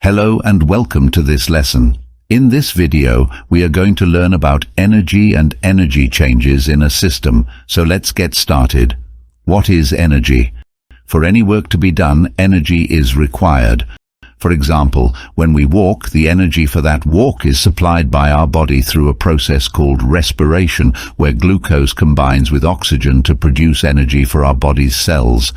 Hello and welcome to this lesson. In this video, we are going to learn about energy and energy changes in a system, so let's get started. What is energy? For any work to be done, energy is required. For example, when we walk, the energy for that walk is supplied by our body through a process called respiration, where glucose combines with oxygen to produce energy for our body's cells.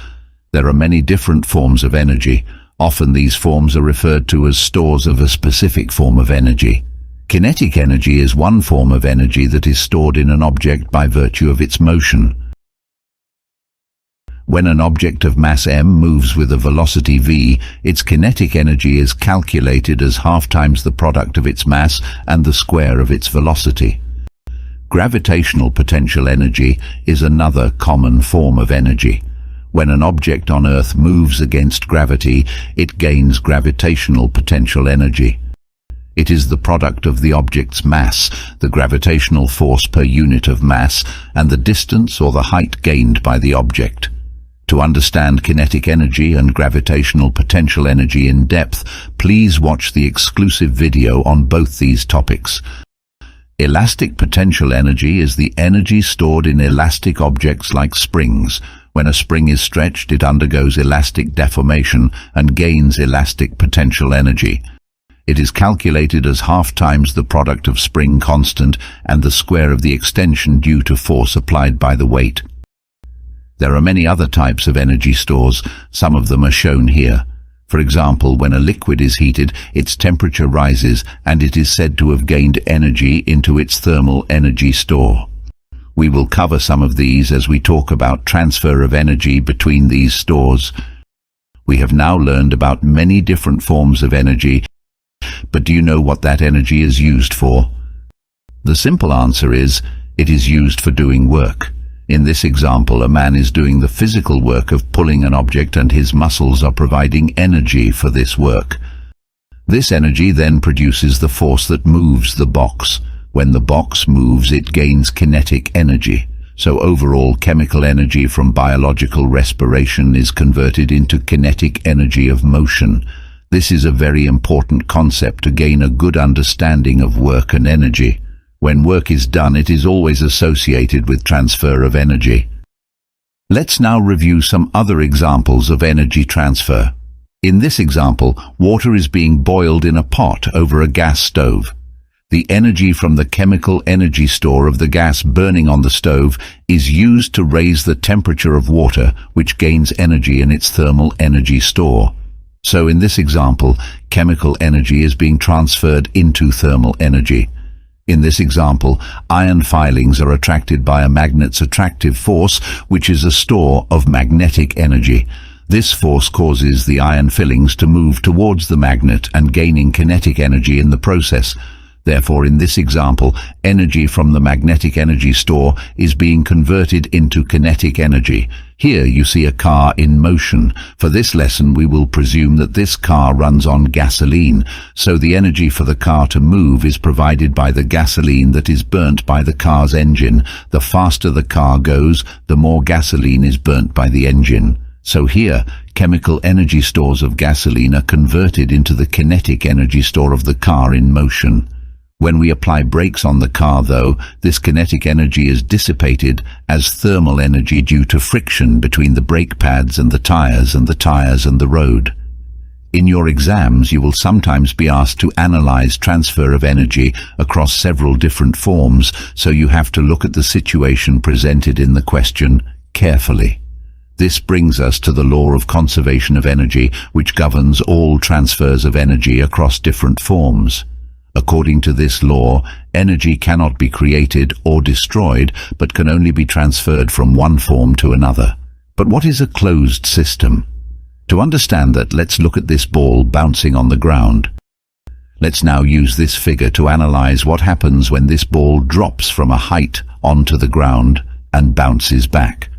There are many different forms of energy. Often these forms are referred to as stores of a specific form of energy. Kinetic energy is one form of energy that is stored in an object by virtue of its motion. When an object of mass m moves with a velocity v, its kinetic energy is calculated as half times the product of its mass and the square of its velocity. Gravitational potential energy is another common form of energy. When an object on Earth moves against gravity, it gains gravitational potential energy. It is the product of the object's mass, the gravitational force per unit of mass, and the distance or the height gained by the object. To understand kinetic energy and gravitational potential energy in depth, please watch the exclusive video on both these topics. Elastic potential energy is the energy stored in elastic objects like springs. When a spring is stretched, it undergoes elastic deformation and gains elastic potential energy. It is calculated as half times the product of spring constant and the square of the extension due to force applied by the weight. There are many other types of energy stores. Some of them are shown here. For example, when a liquid is heated, its temperature rises and it is said to have gained energy into its thermal energy store. We will cover some of these as we talk about transfer of energy between these stores. We have now learned about many different forms of energy, but do you know what that energy is used for? The simple answer is, it is used for doing work. In this example, a man is doing the physical work of pulling an object and his muscles are providing energy for this work. This energy then produces the force that moves the box. When the box moves, it gains kinetic energy. So overall chemical energy from biological respiration is converted into kinetic energy of motion. This is a very important concept to gain a good understanding of work and energy. When work is done, it is always associated with transfer of energy. Let's now review some other examples of energy transfer. In this example, water is being boiled in a pot over a gas stove. The energy from the chemical energy store of the gas burning on the stove is used to raise the temperature of water, which gains energy in its thermal energy store. So in this example, chemical energy is being transferred into thermal energy. In this example, iron filings are attracted by a magnet's attractive force, which is a store of magnetic energy. This force causes the iron fillings to move towards the magnet and gaining kinetic energy in the process. Therefore, in this example, energy from the magnetic energy store is being converted into kinetic energy. Here you see a car in motion. For this lesson, we will presume that this car runs on gasoline, so the energy for the car to move is provided by the gasoline that is burnt by the car's engine. The faster the car goes, the more gasoline is burnt by the engine. So here, chemical energy stores of gasoline are converted into the kinetic energy store of the car in motion. When we apply brakes on the car, though, this kinetic energy is dissipated as thermal energy due to friction between the brake pads and the tires and the road. In your exams, you will sometimes be asked to analyze transfer of energy across several different forms, so you have to look at the situation presented in the question carefully. This brings us to the law of conservation of energy, which governs all transfers of energy across different forms. According to this law, energy cannot be created or destroyed, but can only be transferred from one form to another. But what is a closed system? To understand that, let's look at this ball bouncing on the ground. Let's now use this figure to analyze what happens when this ball drops from a height onto the ground and bounces back.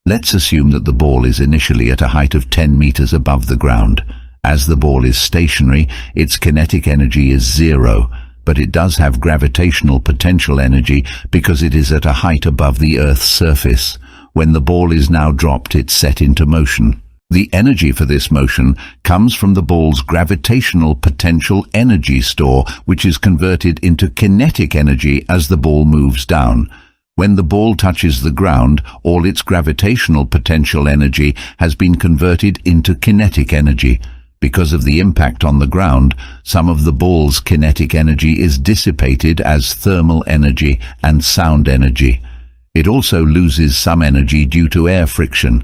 Let's assume that the ball is initially at a height of 10 meters above the ground. As the ball is stationary, its kinetic energy is zero, but it does have gravitational potential energy because it is at a height above the Earth's surface. When the ball is now dropped, it's set into motion. The energy for this motion comes from the ball's gravitational potential energy store, which is converted into kinetic energy as the ball moves down. When the ball touches the ground, all its gravitational potential energy has been converted into kinetic energy. Because of the impact on the ground, some of the ball's kinetic energy is dissipated as thermal energy and sound energy. It also loses some energy due to air friction.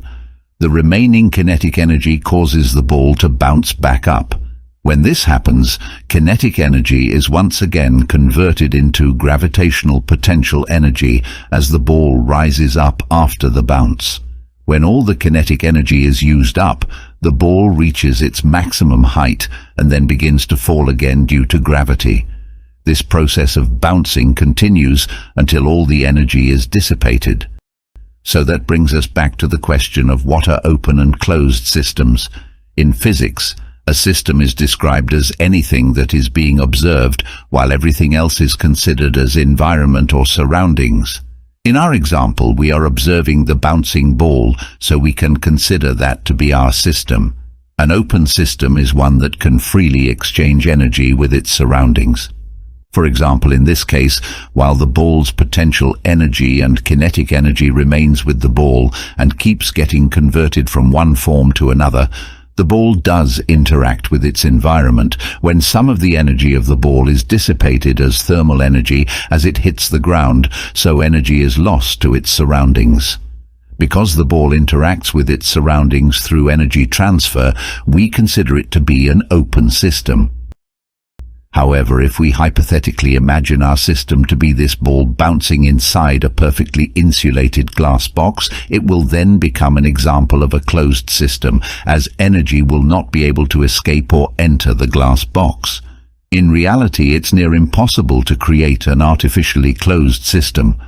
The remaining kinetic energy causes the ball to bounce back up. When this happens, kinetic energy is once again converted into gravitational potential energy as the ball rises up after the bounce. When all the kinetic energy is used up, the ball reaches its maximum height and then begins to fall again due to gravity. This process of bouncing continues until all the energy is dissipated. So that brings us back to the question of what are open and closed systems. In physics, a system is described as anything that is being observed while everything else is considered as environment or surroundings. In our example, we are observing the bouncing ball, so we can consider that to be our system. An open system is one that can freely exchange energy with its surroundings. For example, in this case, while the ball's potential energy and kinetic energy remains with the ball and keeps getting converted from one form to another, the ball does interact with its environment when some of the energy of the ball is dissipated as thermal energy as it hits the ground, so energy is lost to its surroundings. Because the ball interacts with its surroundings through energy transfer, we consider it to be an open system. However, if we hypothetically imagine our system to be this ball bouncing inside a perfectly insulated glass box, it will then become an example of a closed system, as energy will not be able to escape or enter the glass box. In reality, it's near impossible to create an artificially closed system.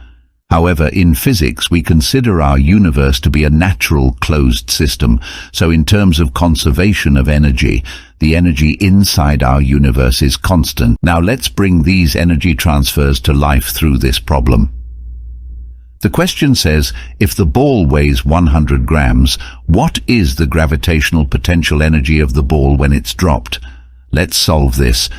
However, in physics, we consider our universe to be a natural closed system, so in terms of conservation of energy, the energy inside our universe is constant. Now let's bring these energy transfers to life through this problem. The question says, if the ball weighs 100 grams, what is the gravitational potential energy of the ball when it's dropped? Let's solve this.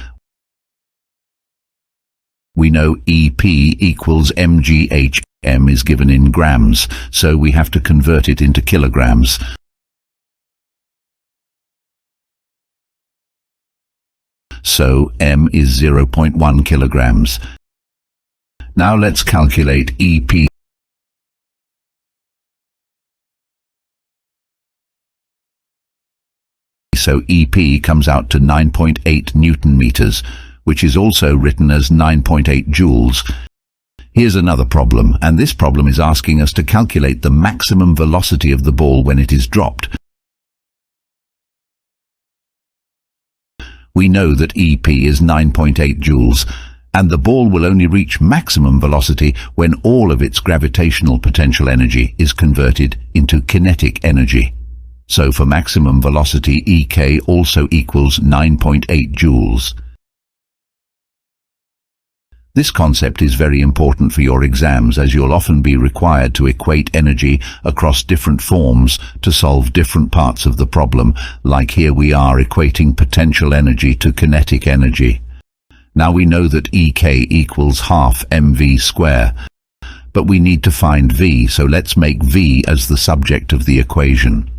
We know EP equals mgh. M is given in grams, so we have to convert it into kilograms. So M is 0.1 kilograms. Now let's calculate EP. So EP comes out to 9.8 Newton meters, which is also written as 9.8 joules. Here's another problem, and this problem is asking us to calculate the maximum velocity of the ball when it is dropped. We know that EP is 9.8 joules, and the ball will only reach maximum velocity when all of its gravitational potential energy is converted into kinetic energy. So for maximum velocity, EK also equals 9.8 joules. This concept is very important for your exams, as you'll often be required to equate energy across different forms to solve different parts of the problem, like here we are equating potential energy to kinetic energy. Now we know that EK equals half mv square, but we need to find V, so let's make V as the subject of the equation.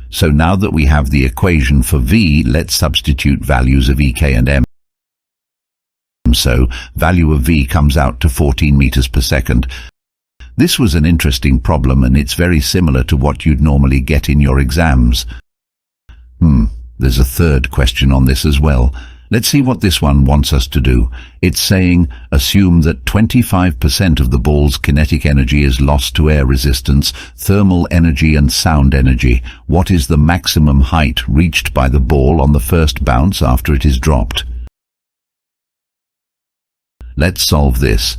So now that we have the equation for V, let's substitute values of EK and M. So value of V comes out to 14 meters per second. This was an interesting problem, and it's very similar to what you'd normally get in your exams. There's a third question on this as well. Let's see what this one wants us to do. It's saying, assume that 25% of the ball's kinetic energy is lost to air resistance, thermal energy and sound energy. What is the maximum height reached by the ball on the first bounce after it is dropped? Let's solve this.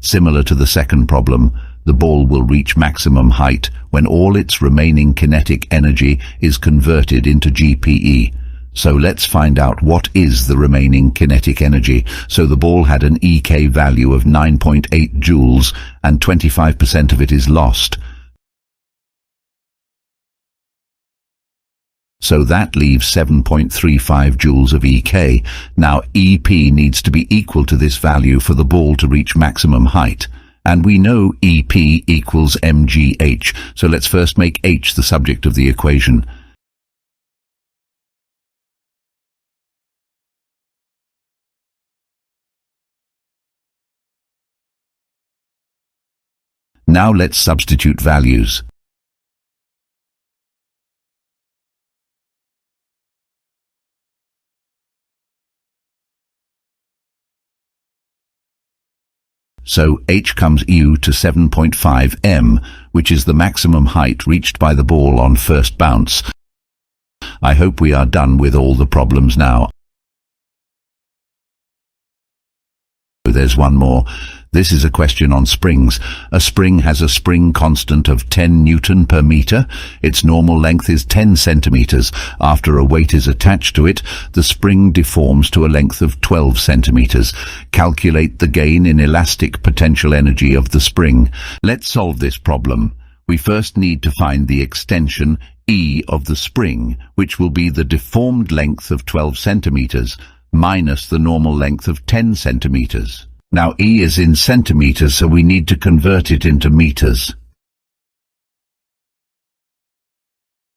Similar to the second problem, the ball will reach maximum height when all its remaining kinetic energy is converted into GPE. So let's find out what is the remaining kinetic energy. So the ball had an EK value of 9.8 joules and 25% of it is lost. So that leaves 7.35 joules of EK. Now EP needs to be equal to this value for the ball to reach maximum height. And we know EP equals mgh. So let's first make h the subject of the equation. Now let's substitute values. So h comes u to 7.5 m, which is the maximum height reached by the ball on first bounce. I hope we are done with all the problems now. There's one more. This is a question on springs. A spring has a spring constant of 10 Newton per meter. Its normal length is 10 centimeters. After a weight is attached to it, the spring deforms to a length of 12 centimeters. Calculate the gain in elastic potential energy of the spring. Let's solve this problem. We first need to find the extension E of the spring, which will be the deformed length of 12 centimeters minus the normal length of 10 centimeters. Now E is in centimeters, so we need to convert it into meters.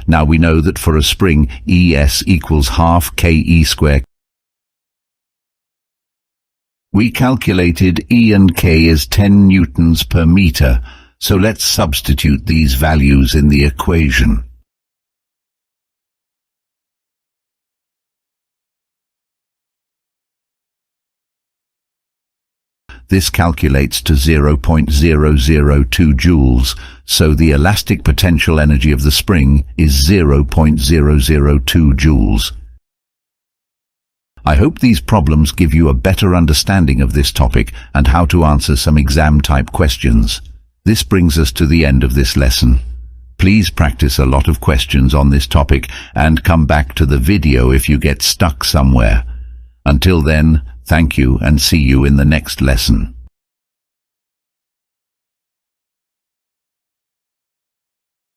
Now we know that for a spring, ES equals half KE square. We calculated E and K as 10 newtons per meter, so let's substitute these values in the equation. This calculates to 0.002 joules, so the elastic potential energy of the spring is 0.002 joules. I hope these problems give you a better understanding of this topic and how to answer some exam-type questions. This brings us to the end of this lesson. Please practice a lot of questions on this topic and come back to the video if you get stuck somewhere. Until then, thank you and see you in the next lesson.